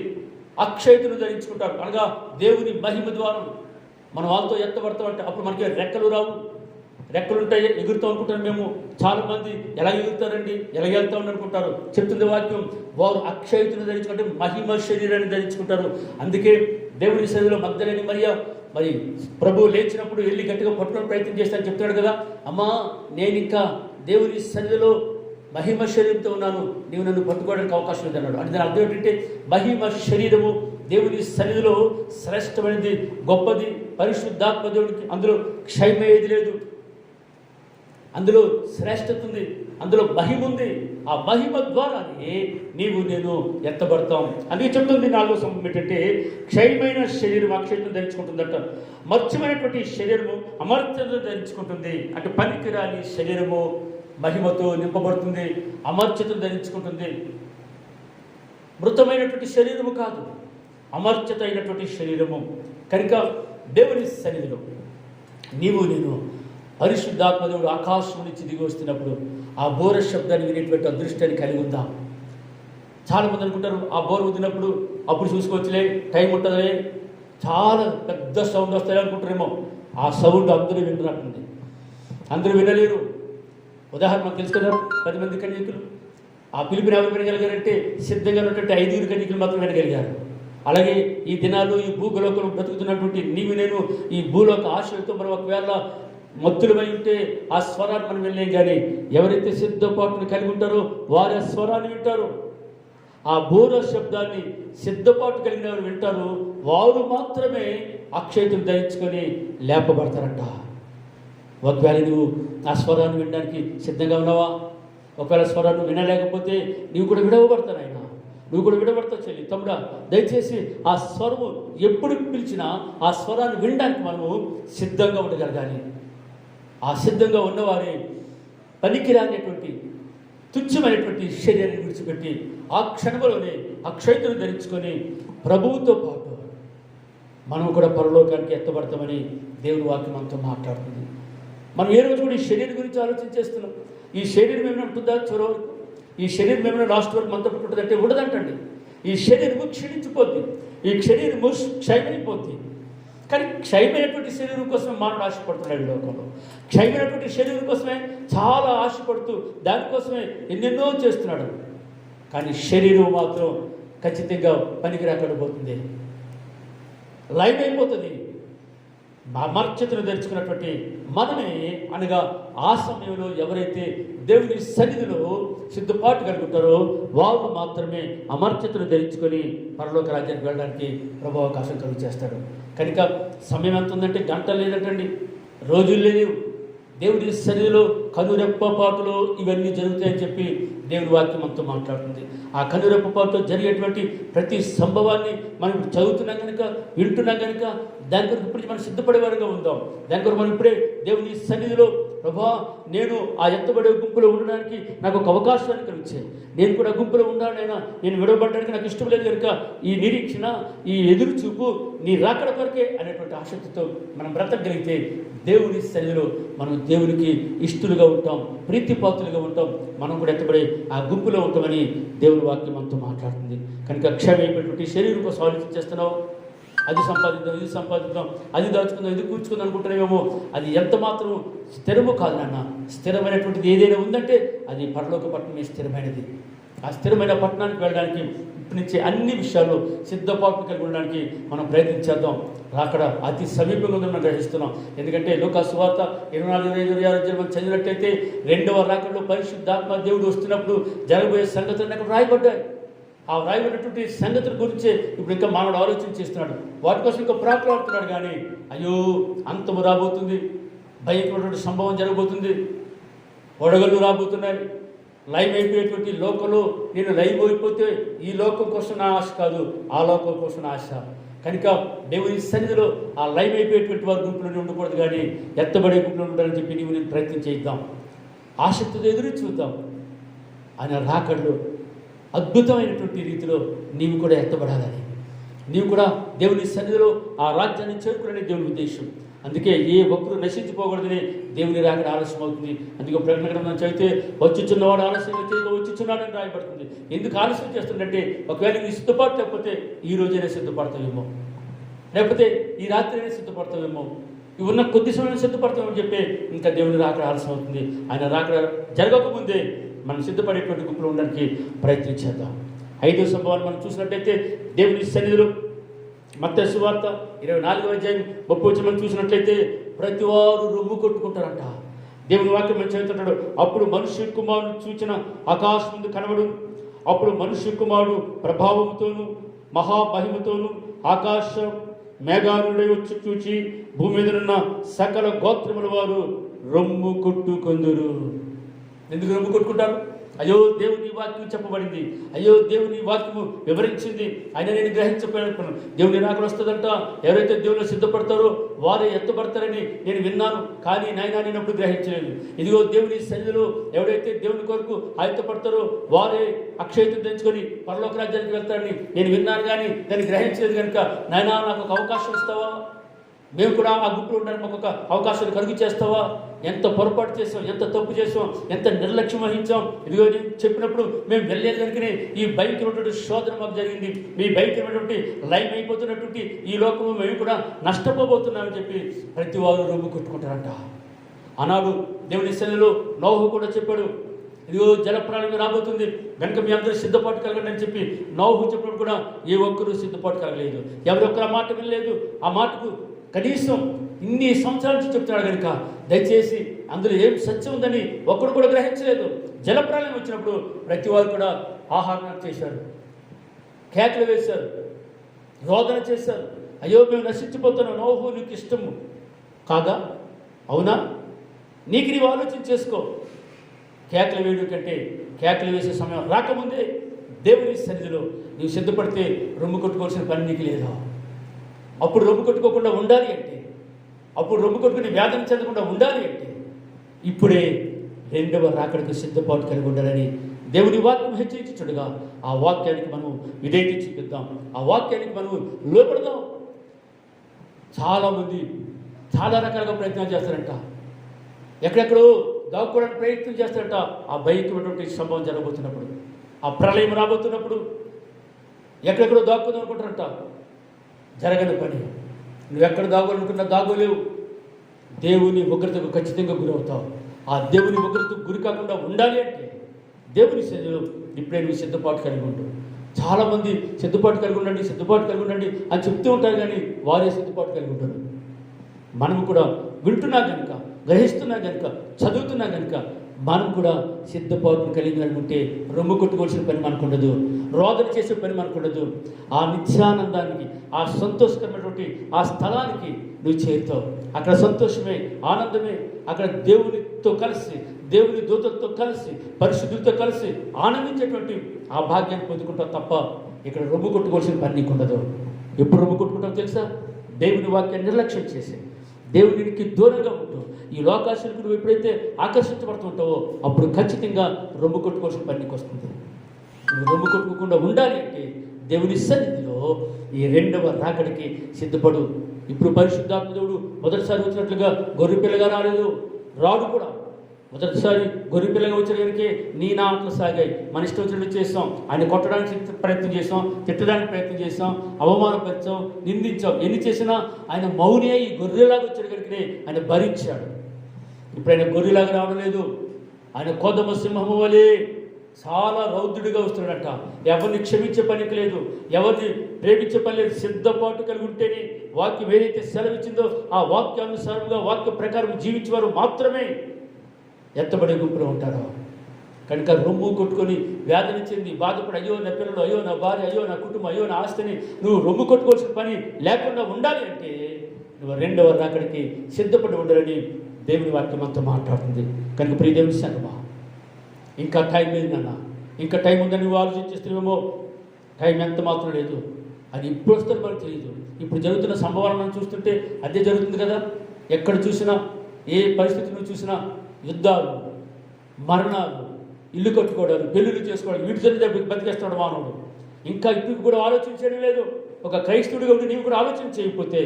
అక్షయతను ధరించుకుంటారు, అనగా దేవుని మహిమ ద్వారా మనం వాళ్ళతో ఎత్తబడతామంటే అప్పుడు మనకి రెక్కలు రావు. రెక్కలు ఉంటాయి, ఎగురుతాం అనుకుంటారు. మేము చాలామంది ఎలా ఎగురుతారండి, ఎలా వెళ్తామని అనుకుంటారు. చెప్తుంది వాక్యం, వారు అక్షయతను ధరించుకుంటే మహిమ శరీరాన్ని ధరించుకుంటారు. అందుకే దేవుని సన్నిధిలో మగ్దలేని మరి ప్రభువు లేచినప్పుడు వెళ్ళి గట్టిగా పట్టుకునే ప్రయత్నం చేస్తానని చెప్తున్నాడు కదా, అమ్మా నేను ఇంకా దేవుని సన్నిధిలో మహిమ శరీరంతో ఉన్నాను, నీవు నన్ను పట్టుకోవడానికి అవకాశం లేదన్నాడు. అంటే దాని అర్థం ఏంటంటే మహిమ శరీరము దేవుని సన్నిధిలో శ్రేష్టమైనది, గొప్పది, పరిశుద్ధాత్మ దేవుడికి అందులో క్షయమయ్యేది లేదు, అందులో శ్రేష్టత ఉంది, అందులో మహిమ ఉంది. ఆ మహిమ ద్వారానే నీవు నేను ఎత్తబడతాం. అందుకే చెప్తుంది 4వ సంభవం ఏంటంటే, క్షయమైన శరీరం అక్షయతను ధరించుకుంటుందట, మర్చమైనటువంటి శరీరము అమర్త్యతను ధరించుకుంటుంది. అంటే పనికిరాని శరీరము మహిమతో నింపబడుతుంది, అమర్త్యతను ధరించుకుంటుంది. మృతమైనటువంటి శరీరము కాదు, అమర్త్యత అయినటువంటి శరీరము. కనుక దేవుని సన్నిధిలో నీవు నేను పరిశుద్ధాత్మదేవుడు ఆకాశం నుంచి దిగి వస్తున్నప్పుడు ఆ బోర శబ్దాన్ని వినేటువంటి అదృష్టాన్ని కలిగి ఉందాం. చాలామంది అనుకుంటారు ఆ బోర్ వదిలినప్పుడు అప్పుడు చూసుకోవచ్చులే, టైం ఉంటుందిలే, చాలా పెద్ద సౌండ్ వస్తాయి అనుకుంటారేమో. ఆ సౌండ్ అందరూ వినరాకుంది, అందరూ వినలేరు. ఉదాహరణ మనకు తెలుసు కదా, 10 మంది కన్యకులు. ఆ పిలుపుని ఎవరు వినగలిగారంటే సిద్ధంగా ఉన్నటువంటి 5 కన్యకులు మాత్రం వినగలిగారు. అలాగే ఈ దినాలు ఈ భూగలోకంలో బ్రతుకుతున్నటువంటి నీవు నేను ఈ భూలోక ఆశలతో మనం ఒకవేళ మత్తులమై ఉంటే ఆ స్వరాన్ని మనం వినలేం, కానీ ఎవరైతే సిద్ధపాటును కలిగి ఉంటారో వారి ఆ స్వరాన్ని వింటారు. ఆ బోర శబ్దాన్ని సిద్ధపాటు కలిగిన వారు వింటారు, వారు మాత్రమే అక్షయతను ధరించుకొని లేపబడతారంట. ఒకవేళ నువ్వు ఆ స్వరాన్ని వినడానికి సిద్ధంగా ఉన్నావా? ఒకవేళ స్వరాన్ని వినలేకపోతే నీవు కూడా విడవబడతాను ఆయన, నువ్వు కూడా విడబడతావు చెల్లి, తమ్ముడా. దయచేసి ఆ స్వరము ఎప్పుడు పిలిచినా ఆ స్వరాన్ని వినడానికి మనము సిద్ధంగా ఉండగలగాలి. ఆ సిద్ధంగా ఉన్నవారే పనికిరానేటువంటి తుచ్చమైనటువంటి శరీరాన్ని విడిచిపెట్టి ఆ క్షణంలోనే అక్షయతను ధరించుకొని ప్రభువుతో పాటు మనం కూడా పరలోకానికి ఎత్తబడతామని దేవుని వాక్యం మనతో మాట్లాడుతుంది. మనం ఏ రోజు కూడా ఈ శరీరం గురించి ఆలోచించేస్తున్నాం. ఈ శరీరం ఏమైనా ఉంటుందా చివరి వరకు? ఈ శరీరం ఏమైనా లాస్ట్ వరకు మనతో ఉంటుందంటే ఉండదంటండి. ఈ శరీరము క్షీణించిపోద్ది, ఈ శరీరము క్షయమైపోద్ది. కానీ క్షయమైనటువంటి శరీరం కోసమే మానవుడు ఆశపడుతున్నాడు ఈ లోకంలో. క్షయమైనటువంటి శరీరం కోసమే చాలా ఆశపడుతూ దానికోసమే ఎన్నెన్నో చేస్తున్నాడు. కానీ శరీరం మాత్రం ఖచ్చితంగా పనికి రాకుండా పోతుంది, లైవ్ అయిపోతుంది. అమర్చతను తెరుచుకున్నటువంటి మనమే అనగా ఆ సమయంలో ఎవరైతే దేవుని సన్నిధిలో సిద్ధపాటు కలుగుతారో వారు మాత్రమే అమర్చతను ధరించుకొని పరలోక రాజ్యానికి వెళ్ళడానికి ప్రభు అవకాశం కలుగు చేస్తాడు. కనుక సమయం ఎంత ఉందంటే గంటలు లేదంటండి, రోజులు లేవు. దేవుడి సన్నిధిలో కనురెప్పపాటులో ఇవన్నీ జరుగుతాయని చెప్పి దేవుడి వాక్యం మనతో మాట్లాడుతుంది. ఆ కనురెప్పపాటులో జరిగేటువంటి ప్రతి సంభవాన్ని మనం చదువుతున్నాం కనుక, వింటున్నాం కనుక దాని కొరకు ఇప్పుడు మనం సిద్ధపడేవారుగా ఉందాం. దాని కొరకు మనం ఇప్పుడే దేవుని సన్నిధిలో ప్రభా నేను ఆ ఎత్తబడే గుంపులో ఉండడానికి నాకు ఒక అవకాశాన్ని కలిగించాయి. నేను కూడా గుంపులో ఉండాలైనా నేను విడవబడడానికి నాకు ఇష్టం లేదు కనుక ఈ నిరీక్షణ, ఈ ఎదురు చూపు నీ రాకడ కొరకే అనేటువంటి ఆసక్తితో మనం బ్రతకగలిగితే దేవుని సన్నిధిలో మనం దేవునికి ఇష్టలుగా ఉంటాం, ప్రీతిపాత్రులుగా ఉంటాం. మనం కూడా ఎత్తబడే ఆ గుంపులో ఉంటామని దేవుని వాక్యం మనతో మాట్లాడుతుంది. కనుక క్షయమైనటువంటి శరీరం కోసం ఆలోచించేస్తున్నావు. అది సంపాదిద్దాం, ఇది సంపాదిద్దాం, అది దాచుకుందాం, ఇది కూర్చుకుందాం అనుకుంటున్నామేమో. అది ఎంత మాత్రం స్థిరము కాదు నాన్న. స్థిరమైనటువంటిది ఏదైనా ఉందంటే అది పరలోక పట్టణమే స్థిరమైనది. ఆ స్థిరమైన పట్టణానికి వెళ్ళడానికి ఇప్పటి నుంచి అన్ని విషయాల్లో సిద్ధపాటు కలిగి ఉండడానికి మనం ప్రయత్నించేద్దాం. అక్కడ అతి సమీపంగా ఉందని మనం గ్రహిస్తున్నాం. ఎందుకంటే లూకా సువార్త 24:25 మనం చదివినట్టయితే రెండవ రాకడలో పరిశుద్ధాత్మ దేవుడు వస్తున్నప్పుడు జరగబోయే సంగతులు అక్కడ రాయబడ్డాయి. ఆ రాయబడినటువంటి సంగతుల గురించే ఇప్పుడు ఇంకా మానవుడు ఆలోచన చేస్తున్నాడు. వాటి కోసం ఇంకా ప్రాకులాడుతున్నాడు. కానీ అయ్యో అంతము రాబోతుంది, భయంకరమైనటువంటి సంభవం జరగబోతుంది, వడగళ్ళు రాబోతున్నాయి, లైవ్ అయిపోయేటువంటి లోకంలో నేను లైవ్ అయిపోతే ఈ లోకం కోసం నా ఆశ కాదు, ఆ లోకం కోసం నా ఆశ. కనుక దేవుని సన్నిధిలో ఆ లైవ్ అయిపోయేటువంటి వారి గుంపులోనే ఉండకూడదు, కానీ ఎత్తబడే గుంపులో ఉండాలని చెప్పి నీవు నేను ప్రయత్నం చేద్దాం. ఆసక్తితో ఎదురు చూద్దాం. ఆయన రాకడలో అద్భుతమైనటువంటి రీతిలో నీవు కూడా ఎత్తబడాలని, నీవు కూడా దేవుని సన్నిధిలో ఆ రాజ్యాన్ని చేరుకునే దేవుని ఉద్దేశం. అందుకే ఏ ఒక్కరు నశించిపోకూడదని దేవుని రాకడ ఆలస్యం అవుతుంది. అందుకే ప్రకటన గ్రంథం చదివితే వచ్చుచున్నవాడు ఆలస్యం వచ్చుచున్నాడని రాయబడుతుంది. ఎందుకు ఆలస్యం చేస్తుందంటే ఒకవేళ నీ సిద్ధపాటు లేకపోతే ఈ రోజైనా సిద్ధపడతావేమో, లేకపోతే ఈ రాత్రి సిద్ధపడతావేమో, ఇవి ఉన్న కొద్ది సమయం సిద్ధపడతామని చెప్పి ఇంకా దేవుని రాకడ ఆలస్యం అవుతుంది. ఆయన రాకడ జరగకముందే మనం సిద్ధపడేటువంటి గుంపులో ఉండడానికి ప్రయత్నించేద్దాం. 5వ సంభవాన్ని మనం చూసినట్టయితే దేవుని సన్నిధిలో మత్తయి సువార్త 24:30 మనం చూసినట్లయితే ప్రతి వారు రొమ్ము కొట్టుకుంటారంట. దేవుని వాక్యం మనం చదువుతుంటాడు. అప్పుడు మనుష్య కుమారుడు చూచిన ఆకాశం ముందు కనబడు. అప్పుడు మనుష్య కుమారుడు ప్రభావంతోనూ మహామహిమతోనూ ఆకాశ మేఘాలుడై వచ్చి చూచి భూమి మీద ఉన్న సకల గోత్రముల వారు రొమ్ము కొట్టుకొందురు. ఎందుకు రొమ్ము కొట్టుకుంటారు? అయ్యో దేవుని వాక్యం చెప్పబడింది, అయ్యో దేవుని వాక్యము వివరించింది, అయినా నేను గ్రహించకపోయాను. దేవుని రాకడ వస్తుందంట, ఎవరైతే దేవుని సిద్ధపడతారో వారే ఎత్తబడతారని నేను విన్నాను, కానీ నాయనా నేను అప్పుడు గ్రహించలేదు. ఇదిగో దేవుని సన్నిధిలో ఎవరైతే దేవుని కొరకు ఆయత్తపడతారో వారే అక్షయతం తెంచుకొని పరలోక రాజ్యానికి వెళ్తారని నేను విన్నాను, కానీ దాన్ని గ్రహించలేదు. కనుక నాయనా నాకు ఒక అవకాశం ఇస్తావా? మేము కూడా ఆ గుంపులో ఉండడానికి మాకు ఒక అవకాశాన్ని కలుగు చేస్తావా? ఎంత పొరపాటు చేసాం, ఎంత తప్పు చేసాం, ఎంత నిర్లక్ష్యం వహించాం. ఇదిగో నేను చెప్పినప్పుడు మేము వెళ్ళలేదు కనుకనే ఈ భయంకరమైనటువంటి శోధన మాకు జరిగింది, మీ భయంకరమైనటువంటి లైవ్ అయిపోతున్నటువంటి ఈ లోకము మేము కూడా నష్టపోబోతున్నామని చెప్పి ప్రతి వారు రొమ్ము కొట్టుకుంటారంట. ఆనాడు దేవుని సన్నిధిలో నోహు కూడా చెప్పాడు, ఇదిగో జలప్రాణి రాబోతుంది కనుక మీ అందరూ సిద్ధపాటు కలగండి అని చెప్పి నోహు చెప్పినప్పుడు కూడా ఏ ఒక్కరూ సిద్ధపాటు కలగలేదు. ఎవరొక్కరు ఆ మాట వినలేదు. ఆ మాటకు కనీసం ఇన్ని సంవత్సరాల నుంచి చెప్తున్నాడు కనుక దయచేసి అందులో ఏం సత్యం ఉందని ఒక్కడు కూడా గ్రహించలేదు. జలప్రాళయం వచ్చినప్పుడు ప్రతి వారు కూడా ఆహారం చేశారు, కేకలు వేశారు, రోదన చేశారు. అయ్యో మేము నశించిపోతున్నాం, నోహు నీకు ఇష్టము కాదా? అవునా? నీకు నీవు ఆలోచన చేసుకో. కేకలు వేయడం కంటే కేకలు వేసే సమయం రాకముందే దేవుని సన్నిధిలో నీవు సిద్ధపడితే రొమ్ము కొట్టుకోవాల్సిన పని నీకు లేదా? అప్పుడు రొమ్ము కొట్టుకోకుండా ఉండాలి అంటే, అప్పుడు రొమ్ము కొట్టుకుని వ్యాధి చెందకుండా ఉండాలి అంటే ఇప్పుడే రెండవ రాకడకు సిద్ధపాటు కలిగి ఉండాలని దేవుని వాక్యం హెచ్చరించుడుగా ఆ వాక్యానికి మనం విధేయత చూపిద్దాం, ఆ వాక్యానికి మనం లోపడదాం. చాలామంది చాలా రకాలుగా ప్రయత్నాలు చేస్తారంట. ఎక్కడెక్కడో దాక్కోవడానికి ప్రయత్నం చేస్తారంట. ఆ భయంకరమైనటువంటి సంభవం జరగబోతున్నప్పుడు, ఆ ప్రళయం రాబోతున్నప్పుడు ఎక్కడెక్కడో దాక్కుందాం అనుకుంటారంట. జరగని పని. నువ్వెక్కడ దాగోనుకున్నా దాగోలేవు. దేవుని ఉగ్రతకు ఖచ్చితంగా గురవుతావు. ఆ దేవుని ఉగ్రతకు గురి కాకుండా ఉండాలి అంటే దేవుని సన్నిధిలో ఇప్పుడే నువ్వు సిద్ధపాటు కలిగి ఉండు. చాలామంది సిద్ధపాటు కలిగి ఉండండి అని చెప్తూ ఉంటారు, కానీ వారే సిద్ధపాటు కలిగి ఉంటారు. మనము కూడా వింటున్నా కనుక, గ్రహిస్తున్నా కనుక, చదువుతున్నా కనుక మనం కూడా సిద్ధపాటును కలిగి ఉంటే రొమ్ము కొట్టుకోవాల్సిన పని మనకు ఉండదు, రోదన చేసే పని మనకు ఉండదు. ఆ నిత్యానందానికి, ఆ సంతోషకరమైనటువంటి ఆ స్థలానికి నువ్వు చేరుతావు. అక్కడ సంతోషమే, ఆనందమే. అక్కడ దేవునితో కలిసి, దేవుని దూతలతో కలిసి, పరిశుద్ధులతో కలిసి ఆనందించేటువంటి ఆ భాగ్యాన్ని పొందుకుంటావు తప్ప ఇక్కడ రొమ్ము కొట్టుకోవాల్సిన పని నీకు ఉండదు. ఎప్పుడు రొమ్ము కొట్టుకుంటావు తెలుసా? దేవుని వాక్యాన్ని నిర్లక్ష్యం చేసి, దేవునికి దూరంగా ఉంటూ, ఈ లోకాశలకు నువ్వు ఎప్పుడైతే ఆకర్షించబడుతుంటావో అప్పుడు ఖచ్చితంగా రొమ్ము కొట్టుకోవాల్సిన పని నీకు వస్తుంది. నువ్వు రొమ్ము కొట్టుకోకుండా ఉండాలి అంటే దేవుని సన్నిధిలో ఈ రెండవ రాకడికి సిద్ధపడు. ఇప్పుడు పరిశుద్ధాత్మ దేవుడు మొదటిసారి వచ్చినట్లుగా గొర్రె పిల్లగా రాలేదు, రాడు కూడా. మొదటిసారి గొర్రె పిల్లగా వచ్చేసరికి నీ నా ఆటలు సాగాయి. మన ఇష్టం వచ్చినట్టు చేస్తాం. ఆయన కొట్టడానికి ప్రయత్నం చేసాం, తిట్టడానికి ప్రయత్నం చేసాం, అవమానపరిచాం, నిందించాం. ఎన్ని చేసినా ఆయన మౌని అయి గొర్రెలాగా వచ్చాడు కనుకనే ఆయన భరించాడు. ఇప్పుడు ఆయన గొర్రెలాగా రావడం లేదు. ఆయన కోదమ సింహము వలె చాలా రౌద్రుడిగా వస్తున్నాడట. ఎవరిని క్షమించే పనికి లేదు, ఎవరిని ప్రేమించే పని లేదు. సిద్ధపాటు కలిగి ఉంటేనే వాక్యం ఏదైతే సెలవిచ్చిందో ఆ వాక్యానుసారంగా, వాక్య ప్రకారం జీవించేవారు మాత్రమే ఎత్తబడే గుంపులో ఉంటారు. కనుక రొమ్ము కొట్టుకొని వ్యాధిని చెంది బాధపడి, అయ్యో నా పిల్లలు, అయ్యో నా భార్య, అయ్యో నా కుటుంబం, అయ్యో నా ఆస్తిని నువ్వు రొమ్ము కొట్టుకోవాల్సిన పని లేకుండా ఉండాలి అంటే నువ్వు రెండవ రాకడికి సిద్ధపడి ఉండాలని దేవుని వాక్యం అంతా మాట్లాడుతుంది. కనుక ప్రియ దేవుని సంగమా, ఇంకా టైం లేదు నాన్న, ఇంకా టైం ఉందని నువ్వు ఆలోచించేస్తున్నావేమో. టైం ఎంత మాత్రం లేదు. అది ఇప్పుడు వస్తుంది మనకు తెలియదు. ఇప్పుడు జరుగుతున్న సంభవాలను చూస్తుంటే అదే జరుగుతుంది కదా. ఎక్కడ చూసినా, ఏ పరిస్థితులను చూసినా యుద్ధాలు, మరణాలు, ఇల్లు కట్టుకోవడాలు, పెళ్ళిళ్ళు చేసుకోవడం, వీటి జరిగితే బతికేస్తాడు మానవుడు. ఇంకా ఇప్పుడు కూడా ఆలోచన చేయడం లేదు. ఒక క్రైస్తవుడిగా ఉండి నీవు కూడా ఆలోచన చేయకపోతే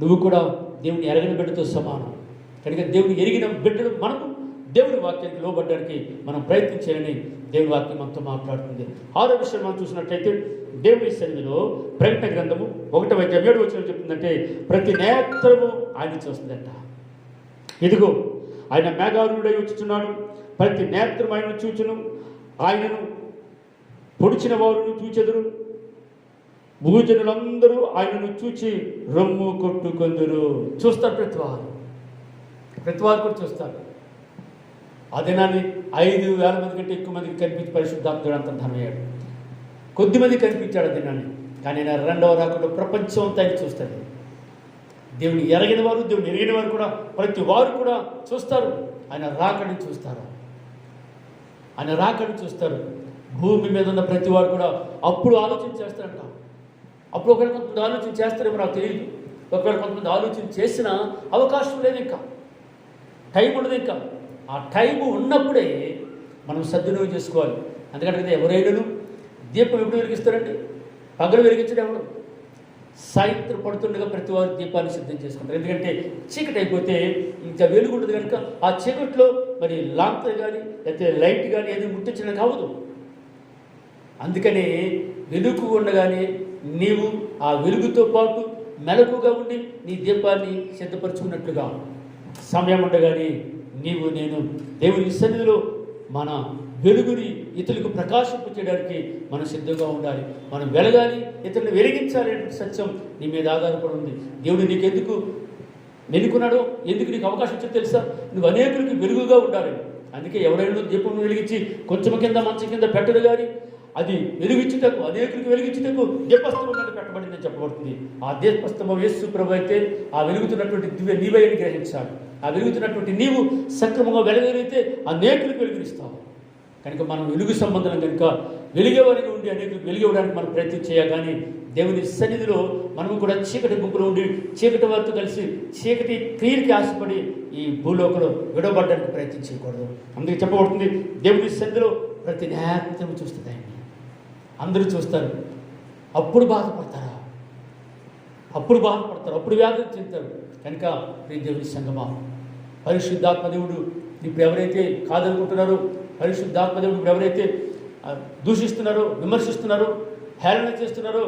నువ్వు కూడా దేవుని ఎరగని బిడ్డతో సమానం. కనుక దేవుని ఎరిగిన బిడ్డలు మనము దేవుని వాక్యానికి లోబడ్డానికి మనం ప్రయత్నించాలని దేవుని వాక్యం అంతా మాట్లాడుతుంది. 6వ విషయం మనం చూసినట్లయితే దేవుని సన్నిధిలో ప్రకటన గ్రంథము 1:7 చెప్తుందంటే ప్రతి నేత్రము ఆయన చూస్తుందంట. ఇదిగో ఆయన మేఘారుడై వచ్చుచున్నాడు, ప్రతి నేత్రం ఆయనను చూచును, ఆయనను పొడిచిన వారును చూచెదరు, భూజనులందరూ ఆయనను చూచి రొమ్ము కొట్టుకొందురు. చూస్తారు ప్రతి వారు కూడా చూస్తారు. ఆ దినాన్ని 5,000 మంది కంటే ఎక్కువ మందికి కనిపించి పరిశుద్ధాత్ముడు అంతర్ధానమయ్యాడు. కొద్దిమంది కనిపించాడు ఆ దినాన్ని. కానీ ఆయన రెండవ రాకడలో ప్రపంచం అంతా ఆయన చూస్తారు. దేవుని ఎరగిన వారు, దేవుని ఎరిగిన వారు కూడా, ప్రతి వారు కూడా చూస్తారు. ఆయన రాకడిని చూస్తారు. ఆయన రాకడిని చూస్తారు. భూమి మీద ఉన్న ప్రతి వారు కూడా అప్పుడు ఆలోచన చేస్తారంట. అప్పుడు ఒకవేళ కొంతమంది ఆలోచన చేస్తారేమో నాకు తెలియదు. ఒకవేళ కొంతమంది ఆలోచన చేసిన అవకాశం లేదు. ఇంకా టైం ఉండదు. ఇంకా ఆ టైము ఉన్నప్పుడే మనం సద్వినియోగం చేసుకోవాలి. అందుకంటే ఎవరైనాను దీపం ఎప్పుడు వెలిగిస్తారండి? పగలు వెలిగించడం ఎవరు? సాయంత్రం పడుతుండగా ప్రతి వారు దీపాన్ని సిద్ధం చేసుకుంటారు. ఎందుకంటే చీకటి అయిపోతే ఇంకా వెలుగు ఉంటుంది కనుక ఆ చీకట్లో మరి లాంప్ కానీ లేకపోతే లైట్ కానీ ఏది ముట్టించడానికి అవ్వదు. అందుకని వెలుగు ఉండగానే నీవు ఆ వెలుగుతో పాటు మెలకుగా ఉండి నీ దీపాన్ని సిద్ధపరచుకున్నట్లుగా సమయం ఉండగానే నీవు నేను దేవుని సన్నిధిలో మన వెలుగుని ఇతరులకు ప్రకాశింపచేయడానికి మనం సిద్ధంగా ఉండాలి. మనం వెలగాలి, ఇతరులను వెలిగించాలి అనే సత్యం నీ మీద ఆధారపడి ఉంది. దేవుడు నీకు ఎందుకు మెనుకున్నాడో, ఎందుకు నీకు అవకాశం ఇచ్చాడో తెలుసా? నువ్వు అనేకులకి వెలుగుగా ఉండాలి. అందుకే ఎవరైనా దీపం వెలిగించి కొంచెం కింద మంచం కింద పెట్టరు, కానీ అది వెలిగించుటకు, అనేకులకి వెలిగించుటకు దీపస్తంభం మీద పెట్టబడిందని చెప్పబడుతుంది. ఆ దీపస్తంభం యేసు ప్రభువు అయితే ఆ వెలుగుతున్నటువంటి దివ్య నీవే అని గ్రహించాలి. ఆ వెలుగుతున్నటువంటి నీవు సక్రమంగా వెలగలిగితే అనేకులకు వెలుగునిస్తావు. కనుక మనం వెలుగు సంబంధం కనుక వెలిగేవారిగా ఉండి అనేకులకు వెలిగివ్వడానికి మనం ప్రయత్నం చేయాలి. కానీ దేవుని సన్నిధిలో మనము కూడా చీకటి గుంపులో ఉండి చీకటి వారితో కలిసి చీకటి క్రియకి ఆశపడి ఈ భూలోకంలో విడవబడడానికి ప్రయత్నం చేయకూడదు. అందుకే చెప్పబడుతుంది దేవుని సన్నిధిలో ప్రతి నేత్రం చూస్తుంది. అందరూ చూస్తారు. అప్పుడు బాధపడతారా? అప్పుడు బాధపడతారు, అప్పుడు వ్యాధులు చెందుతారు. కనుక ప్రియ దేవుని సంగమా, పరిశుద్ధాత్మ దేవుడు ఇప్పుడు ఎవరైతే కాదనుకుంటున్నారో, పరిశుద్ధాత్మ దేవుడు ఇప్పుడు ఎవరైతే దూషిస్తున్నారో, విమర్శిస్తున్నారో, హేళన చేస్తున్నారో,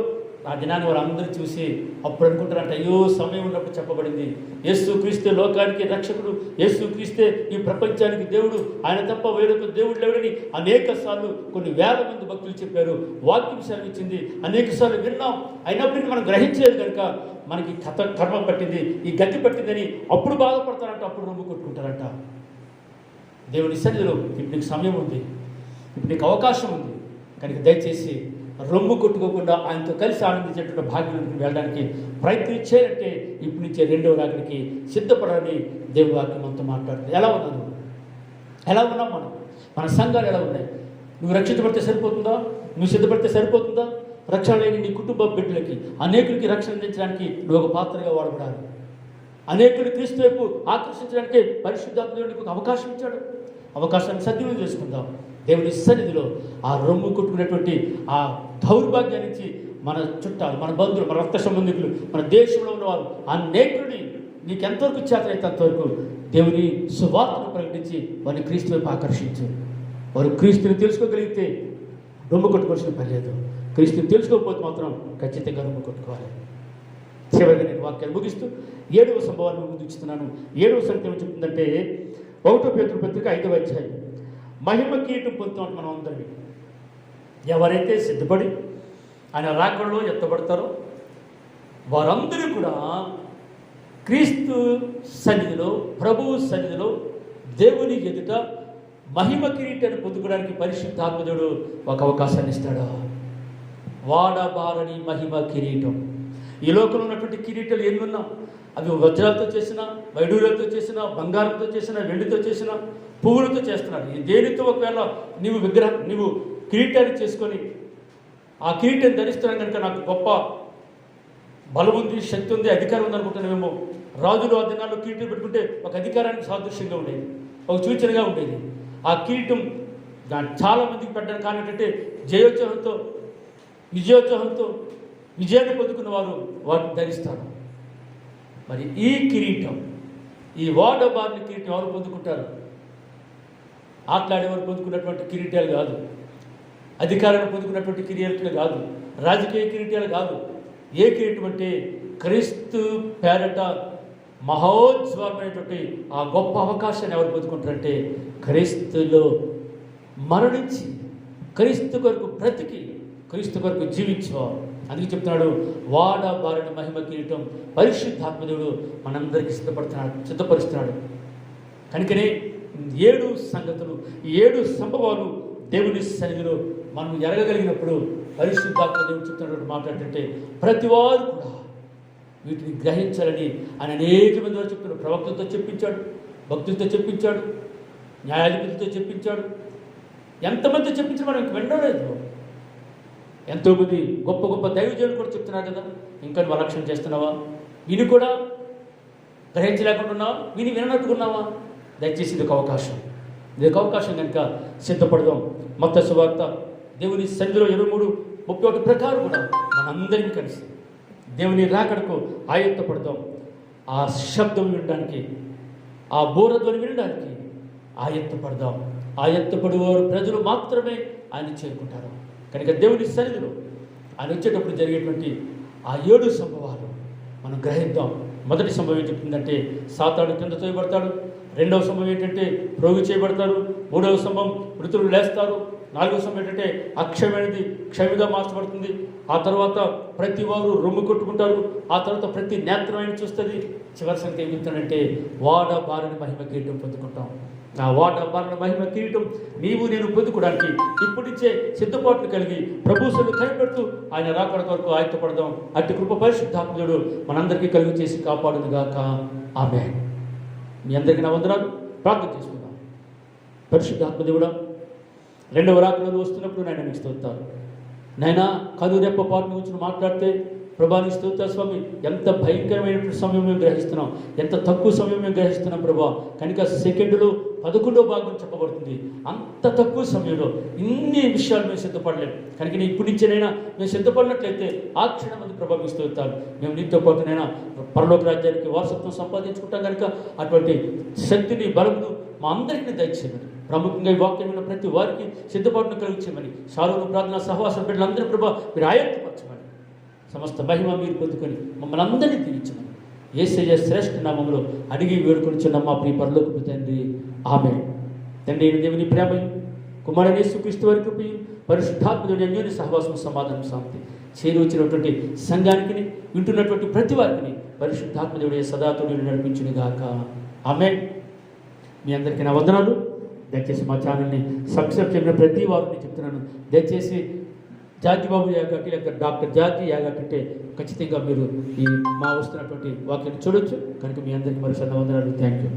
ఆ దినాన్ని వాళ్ళందరూ చూసి అప్పుడు అనుకుంటారంట, అయ్యో సమయం ఉన్నప్పుడు చెప్పబడింది, యేసు క్రీస్తే లోకానికి రక్షకుడు, యేసు క్రీస్తే ఈ ప్రపంచానికి దేవుడు, ఆయన తప్ప వేరొక దేవుడు లేడని అనేక సార్లు కొన్ని వేల మంది భక్తులు చెప్పారు. వాక్యం సెలవిచ్చింది, అనేక సార్లు విన్నాం. అయినప్పటికీ మనం గ్రహించలేదు కనుక మనకి కర్మ పట్టింది, ఈ గతి పట్టిందని అప్పుడు బాధపడతారంట, అప్పుడు రొమ్ము కొట్టుకుంటారంట. దేవుని సన్నిధిలో ఇప్పుడు నీకు సమయం ఉంది, ఇప్పుడు నీకు అవకాశం ఉంది. కనుక దయచేసి రొమ్ము కొట్టుకోకుండా ఆయనతో కలిసి ఆనందించేటువంటి భాగ్యానికి వెళ్ళడానికి ప్రయత్నం చేయాలంటే ఇప్పటి నుంచే రెండవ రాకడికి సిద్ధపడాలని దేవుని వాక్యం అంతా మాట్లాడుతుంది. ఎలా ఉన్నాను, ఎలా ఉన్నాం మనం, మన సంఘాలు ఎలా ఉన్నాయి? నువ్వు రక్షించబడితే సరిపోతుందా? నువ్వు సిద్ధపడితే సరిపోతుందా? రక్షణ లేని నీ కుటుంబ బిడ్డలకి, అనేకులకి రక్షణ అందించడానికి నువ్వు ఒక పాత్రగా వాడబడాలి. అనేకులు క్రీస్తు వైపు ఆకర్షించడానికి పరిశుద్ధాత్మ దేవునికి ఒక అవకాశం ఇచ్చాడు. అవకాశాన్ని సద్వినియోగం చేసుకుందాం. దేవుని సన్నిధిలో ఆ రొమ్ము కొట్టుకునేటువంటి ఆ దౌర్భాగ్యం నుంచి మన చుట్టాలు, మన బంధువులు, మన రక్త సంబంధికులు, మన దేశంలో ఉన్నవారు అనేకుడిని నీకు ఎంతవరకు చేతనైతే అంతవరకు దేవుని సువార్తను ప్రకటించి వారిని క్రీస్తు వైపు ఆకర్షించు. వారు క్రీస్తుని తెలుసుకోగలిగితే రొమ్ము కొట్టుకోవాల్సిన పని లేదు. క్రీస్తుని తెలుసుకోకపోతే మాత్రం ఖచ్చితంగా రొమ్ము కొట్టుకోవాలి. చివరిగా నేను వాక్యాలు ముగిస్తూ 7వ సంభవాన్ని ముందు ఇస్తున్నాను. 7వ సంఖ్య చెప్తుందంటే 1 పేతురు పత్రిక 5వ అధ్యాయం. మహిమ కిరీటం పొందుతాం మనం అందరినీ. ఎవరైతే సిద్ధపడి ఆయన రాకడలో ఎత్తబడతారో వారందరూ కూడా క్రీస్తు సన్నిధిలో, ప్రభువు సన్నిధిలో, దేవుని ఎదుట మహిమ కిరీటాన్ని పొందుకోవడానికి పరిశుద్ధాత్మదేవుడు ఒక అవకాశాన్ని ఇస్తాడు. వాడబారని మహిమ కిరీటం. ఈ లోకంలో ఉన్నటువంటి కిరీటాలు ఎన్నున్నా, అవి వజ్రాలతో చేసిన, వైడూర్యాలతో చేసిన, బంగారంతో చేసిన, వెండితో చేసిన, పువ్వులతో చేస్తున్నారు. ఈ దేనితో ఒకవేళ నీవు కిరీటాన్ని చేసుకొని ఆ కిరీటాన్ని ధరిస్తున్నాను కనుక నాకు గొప్ప బలం ఉంది, శక్తి ఉంది, అధికారం ఉంది అనుకుంటున్నామేమో. రాజులు ఆ దినాల్లో కిరీటం పెట్టుకుంటే ఒక అధికారానికి సాదృశ్యంగా ఉండేది, ఒక సూచనగా ఉండేది. ఆ కిరీటం చాలా మందికి పెట్టడానికి కానిటంటే జయోత్సవంతో, విజయోత్సవంతో విజయాన్ని పొందుకున్న వారు వాటిని ధరిస్తారు. మరి ఈ కిరీటం, ఈ వాడబారిన కిరీటం ఎవరు పొందుకుంటారు? ఆటలాడేవారు పొందుకున్నటువంటి కిరీటాలు కాదు, అధికారాన్ని పొందుకున్నటువంటి కిరీటాలు కాదు, రాజకీయ కిరీటాలు కాదు. ఏ కిరీటం అంటే క్రీస్తు పేరట మహోజ్వలమైనటువంటి ఆ గొప్ప అవకాశాన్ని ఎవరు పొందుకుంటారంటే క్రీస్తులో మరణించి, క్రీస్తు కొరకు బ్రతికి, క్రీస్తు కొరకు జీవించేవారు. అందుకే చెప్తున్నాడు, వాడబారిన మహిమ కిరీటం పరిశుద్ధాత్మదేవుడు మనందరికీ సిద్ధపరుస్తున్నాడు. కనుకనే 7 సంగతులు, ఈ 7 సంభవాలు దేవుని సన్నిధిలో మనం ఎరగగలిగినప్పుడు పరిశుద్ధాత్మదేవుడు చెప్తున్నటువంటి మాట్లాడుతుంటే ప్రతి వారు కూడా వీటిని గ్రహించాలని ఆయన అనేక మంది వారు చెప్తున్నాడు. ప్రవక్తలతో చెప్పించాడు, భక్తులతో చెప్పించాడు, న్యాయాధిపతులతో చెప్పించాడు. ఎంతమంది చెప్పించిన మనం ఇంక వినలేదు. ఎంతోమంది గొప్ప గొప్ప దైవజనులు కూడా చెప్తున్నారు కదా, ఇంకా నువ్వు అలక్ష్యం చేస్తున్నావా? విని కూడా గ్రహించలేకుంటున్నావా? వినట్టుకున్నావా? దయచేసి ఇది ఒక అవకాశం, ఇది ఒక అవకాశం. కనుక సిద్ధపడదాం. మత్తయి సువార్త దేవుని సన్నిధిలో 23:31 ప్రకారం కూడా మనందరినీ కలిసి దేవుని రాకడకు ఆయత్తపడదాం. ఆ శబ్దం వినడానికి, ఆ బోరధ్వని వినడానికి ఆయత్తపడదాం. ఆయత్తపడేవారు ప్రజలు మాత్రమే ఆయన చేరుకుంటారు. కనుక దేవుని సన్నిధిలో ఆయన వచ్చేటప్పుడు జరిగేటువంటి ఆ 7 సంభవాలు మనం గ్రహిద్దాం. మొదటి సంభవం ఏం చెప్తుందంటే సాతాను కింద తోయబడతాడు. రెండవ సంభవం ఏంటంటే ప్రోగు చేయబడతారు. మూడవ సంభవం మృతులు లేస్తారు. నాలుగవ సంభవం ఏంటంటే అక్షయమైనది క్షయముగా మార్చబడుతుంది. ఆ తర్వాత ప్రతి వారు రొమ్ము కొట్టుకుంటారు. ఆ తర్వాత ప్రతి నేత్రమైన చూస్తుంది. చివరి సంఖ్య ఏం చెప్తాడంటే వాడబారిన మహిమ కిరీటం పొందుకుంటాం. ఆ వాడబారిన మహిమ కిరీటం నీవు నేను పొందుకోవడానికి ఇప్పటించే సిద్ధపాట్లు కలిగి ప్రభువును కనిపెడుతూ ఆయన రాకడ వరకు ఆయత్తపడదాం. అట్టి కృప పరిశుద్ధాత్ముడు మనందరికీ కలుగు చేసి కాపాడునుగాక. ఆమేన్. మీ అందరికీ నా వందనాలు. ప్రార్థన చేసుకుందాం. పరిశుద్ధాత్మదేవుడా, రెండవ రాకడలో వస్తున్నప్పుడు నాయన మీకు స్తోత్రాలు. నాయన కనురెప్ప పాటు నుంచి మాట్లాడితే ప్రభాని స్తోత్ర స్వామి. ఎంత భయంకరమైనటువంటి సమయం మేము గ్రహిస్తున్నాం, ఎంత తక్కువ సమయం మేము గ్రహిస్తున్నాం ప్రభా. కనుక సెకండ్లో 11వ భాగం చెప్పబడుతుంది. అంత తక్కువ సమయంలో ఇన్ని విషయాలు మేము సిద్ధపడలేము. కనుక ఇప్పటి నుంచేనైనా మేము సిద్ధపడినట్లయితే ఆ క్షణం మంది ప్రభావిస్తూ అవుతారు. మేము నీతో పాటునైనా పరలోక రాజ్యానికి వారసత్వం సంపాదించుకుంటాం. కనుక అటువంటి శక్తిని, బలమును మా అందరికీ దయచేయమని, ప్రాముఖ్యంగా ఈ వాక్యం ఉన్న ప్రతి వారికి సిద్ధపాటును కలిగించమని, సారును ప్రార్థన సహవాసం బిడ్డలందరూ ప్రభా మీరు ఆయత్తపరచమని, సమస్త మహిమ మీరు పొందుకొని మమ్మల్ని అందరినీ దీవించమని యేసయ్య శ్రేష్ఠ నామములో అడిగి వేడుకొనిచున్న మా ప్రియ పరలోకపు తండ్రి, ఆమేన్. తండ్రి అయిన దేవుని ప్రేమయు, కుమారుని యేసుక్రీస్తు వారి కృపయు, పరిశుద్ధాత్మని అన్యోన్య సహవాసం, సమాధానం, శాంతి చేరువచ్చినటువంటి సంఘానికి, వింటున్నటువంటి ప్రతి వారికి పరిశుద్ధాత్మదేవుడే సదాతోడు నడిపించును గాక. ఆమేన్. మీ అందరికీ నా వందనాలు. దయచేసి మా ఛానల్ని సబ్స్క్రైబ్ చేసిన ప్రతి వారిని చెప్తున్నాను. దయచేసి జాతిబాబు యాగట్టి లేక డాక్టర్ జాతి యాగట్టి ఖచ్చితంగా మీరు ఈ మా వస్తున్నటువంటి వాక్యాన్ని చూడొచ్చు. కనుక మీ అందరికీ మరి వందనాలు. Thank you.